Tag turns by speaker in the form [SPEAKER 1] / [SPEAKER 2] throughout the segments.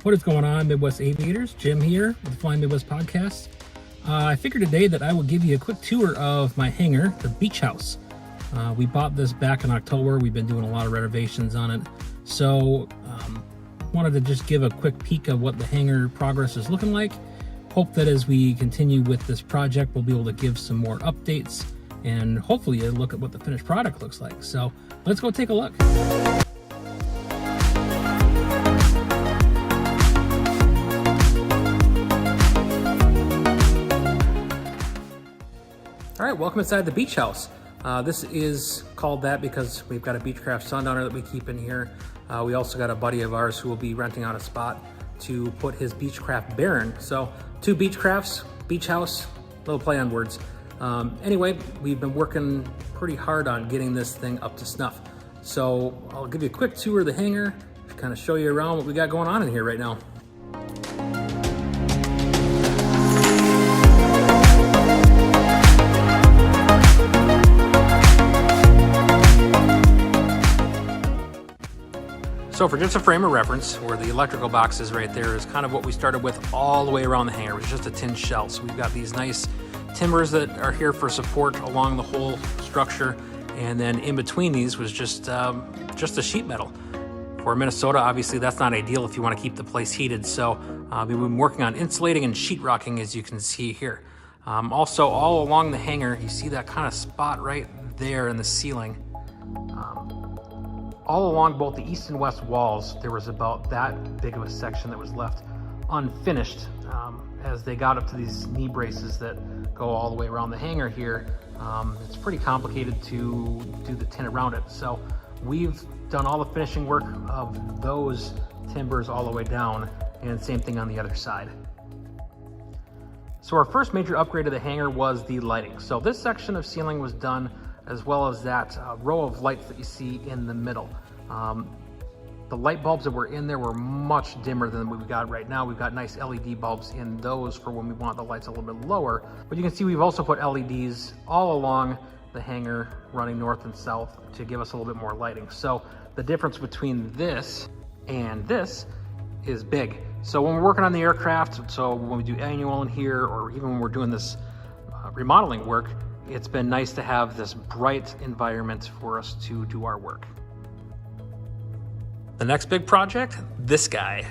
[SPEAKER 1] What is going on, Midwest Aviators? Jim here with the Flying Midwest Podcast. I figured today that I would give you a quick tour of my hangar, the Beech House. We bought this back in October. We've been doing a lot of renovations on it. So wanted to just give a quick peek of what the hangar progress is looking like. Hope that as we continue with this project, we'll be able to give some more updates and hopefully a look at what the finished product looks like. So let's go take a look. All right, welcome inside the Beech House. This is called that because we've got a Beechcraft Sundowner that we keep in here. We also got a buddy of ours who will be renting out a spot to put his Beechcraft Baron. So 2 Beechcrafts, Beech House, little play on words. Anyway, we've been working pretty hard on getting this thing up to snuff. So I'll give you a quick tour of the hangar, kind of show you around what we got going on in here right now. So for just a frame of reference, where the electrical box is right there is kind of what we started with all the way around the hangar. It was just a tin shell. So we've got these nice timbers that are here for support along the whole structure. And then in between these was just a sheet metal. For Minnesota, obviously that's not ideal if you want to keep the place heated. So we've been working on insulating and sheetrocking, as you can see here. Also all along the hangar, you see that kind of spot right there in the ceiling. All along both the east and west walls, there was about that big of a section that was left unfinished as they got up to these knee braces that go all the way around the hangar here. It's pretty complicated to do the tin around it. So we've done all the finishing work of those timbers all the way down, and same thing on the other side. So our first major upgrade of the hangar was the lighting. So this section of ceiling was done, as well as that row of lights that you see in the middle. The light bulbs that were in there were much dimmer than what we've got right now. We've got nice LED bulbs in those for when we want the lights a little bit lower. But you can see we've also put LEDs all along the hangar running north and south to give us a little bit more lighting. So the difference between this and this is big. So when we're working on the aircraft, so when we do annual in here, or even when we're doing this remodeling work, it's been nice to have this bright environment for us to do our work. The next big project, this guy.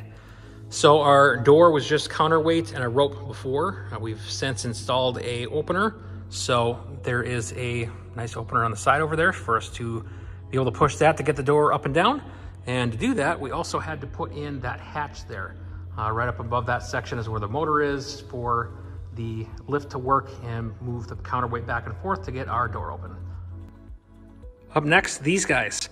[SPEAKER 1] So our door was just counterweight and a rope before. We've since installed a opener. So there is a nice opener on the side over there for us to be able to push that to get the door up and down. And to do that, we also had to put in that hatch there. Right up above that section is where the motor is for the lift to work and move the counterweight back and forth to get our door open. Up next, these guys.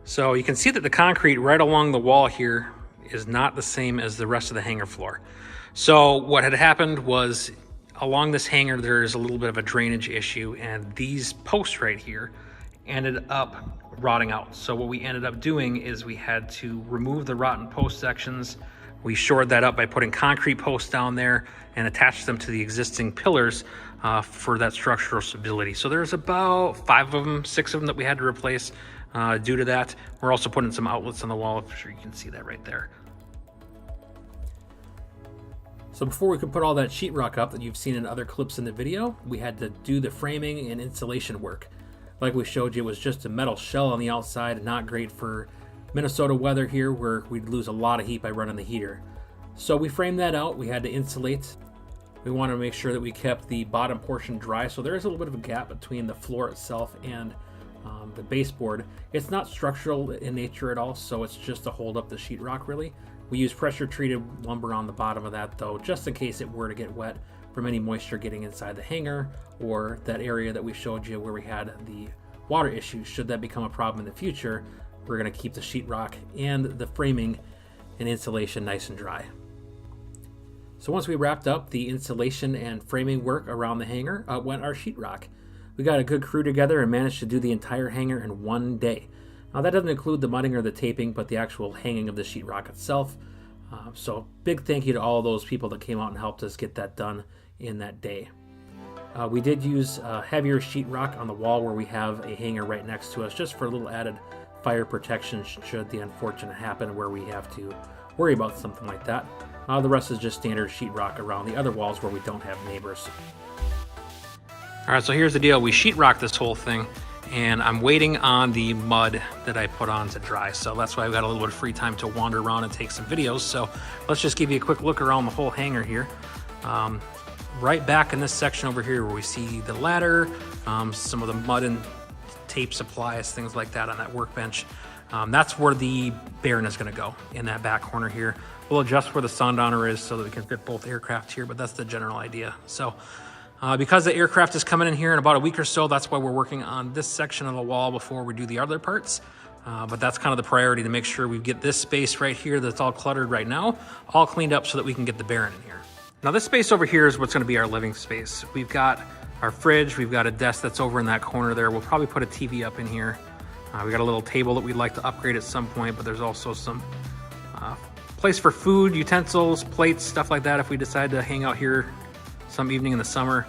[SPEAKER 1] So you can see that the concrete right along the wall here is not the same as the rest of the hangar floor. So what had happened was along this hangar, there's a little bit of a drainage issue, and these posts right here ended up rotting out. So what we ended up doing is we had to remove the rotten post sections. We shored that up by putting concrete posts down there and attached them to the existing pillars for that structural stability. So there's about 5 of them, 6 of them that we had to replace due to that. We're also putting some outlets on the wall. I'm sure you can see that right there. So before we could put all that sheetrock up that you've seen in other clips in the video, we had to do the framing and insulation work. Like we showed you, it was just a metal shell on the outside, not great for Minnesota weather here, where we'd lose a lot of heat by running the heater. So we framed that out. We had to insulate. We wanted to make sure that we kept the bottom portion dry. So there is a little bit of a gap between the floor itself and the baseboard. It's not structural in nature at all, so it's just to hold up the sheetrock really. We use pressure treated lumber on the bottom of that though, just in case it were to get wet from any moisture getting inside the hangar, or that area that we showed you where we had the water issues. Should that become a problem in the future, we're going to keep the sheetrock and the framing and insulation nice and dry. So once we wrapped up the insulation and framing work around the hangar, out went our sheetrock. We got a good crew together and managed to do the entire hangar in one day. Now that doesn't include the mudding or the taping, but the actual hanging of the sheetrock itself. So big thank you to all those people that came out and helped us get that done in that day. We did use heavier sheetrock on the wall where we have a hangar right next to us, just for a little added fire protection should the unfortunate happen where we have to worry about something like that. The rest is just standard sheetrock around the other walls where we don't have neighbors. All right, so here's the deal. We sheetrocked this whole thing, and I'm waiting on the mud that I put on to dry. So that's why I've got a little bit of free time to wander around and take some videos. So let's just give you a quick look around the whole hangar here. Right back in this section over here where we see the ladder, some of the mud and tape supplies, things like that on that workbench. That's where the Baron is gonna go, in that back corner here. We'll adjust where the Sundowner is so that we can fit both aircraft here, but that's the general idea. So because the aircraft is coming in here in about a week or so, that's why we're working on this section of the wall before we do the other parts. But that's kind of the priority, to make sure we get this space right here that's all cluttered right now, all cleaned up so that we can get the Baron in here. Now this space over here is what's gonna be our living space. We've got our fridge, we've got a desk that's over in that corner there. We'll probably put a TV up in here. We got a little table that we'd like to upgrade at some point, but there's also some place for food, utensils, plates, stuff like that if we decide to hang out here some evening in the summer.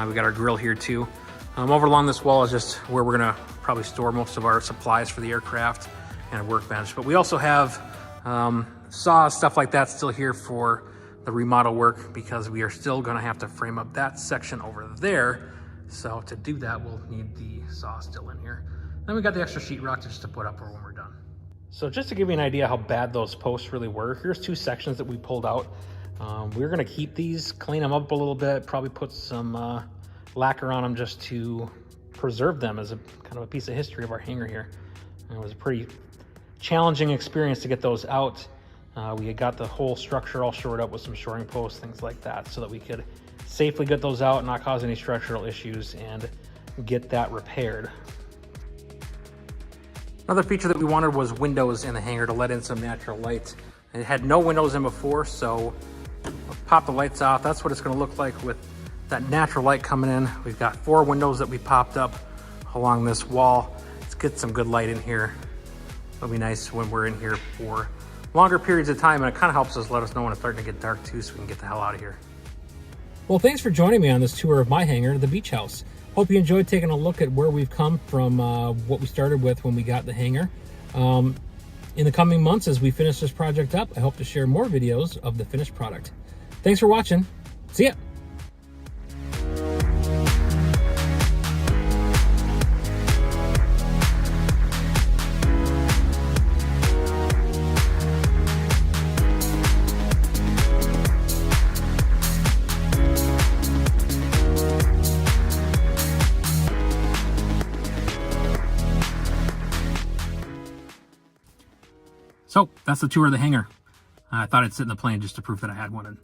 [SPEAKER 1] We got our grill here too. Over along this wall is just where we're gonna probably store most of our supplies for the aircraft and a workbench. But we also have saws, stuff like that still here for the remodel work, because we are still gonna have to frame up that section over there. So to do that, we'll need the saw still in here. Then we got the extra sheetrock just to put up when we're done. So just to give you an idea how bad those posts really were, here's two sections that we pulled out. We're gonna keep these, clean them up a little bit, probably put some lacquer on them just to preserve them as a kind of a piece of history of our hangar here. And it was a pretty challenging experience to get those out. We had got the whole structure all shored up with some shoring posts, things like that, so that we could safely get those out, not cause any structural issues, and get that repaired. Another feature that we wanted was windows in the hangar to let in some natural light. It had no windows in before, so we'll pop the lights off. That's what it's gonna look like with that natural light coming in. We've got 4 windows that we popped up along this wall. Let's get some good light in here. It'll be nice when we're in here for longer periods of time, and it kind of helps us let us know when it's starting to get dark too, so we can get the hell out of here. Well, thanks for joining me on this tour of my hangar, the Beech House. Hope you enjoyed taking a look at where we've come from, what we started with when we got the hangar. In the coming months, as we finish this project up, I hope to share more videos of the finished product. Thanks for watching. See ya. So that's the tour of the hangar. I thought I'd sit in the plane just to prove that I had one, and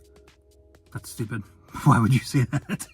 [SPEAKER 1] that's stupid. Why would you say that?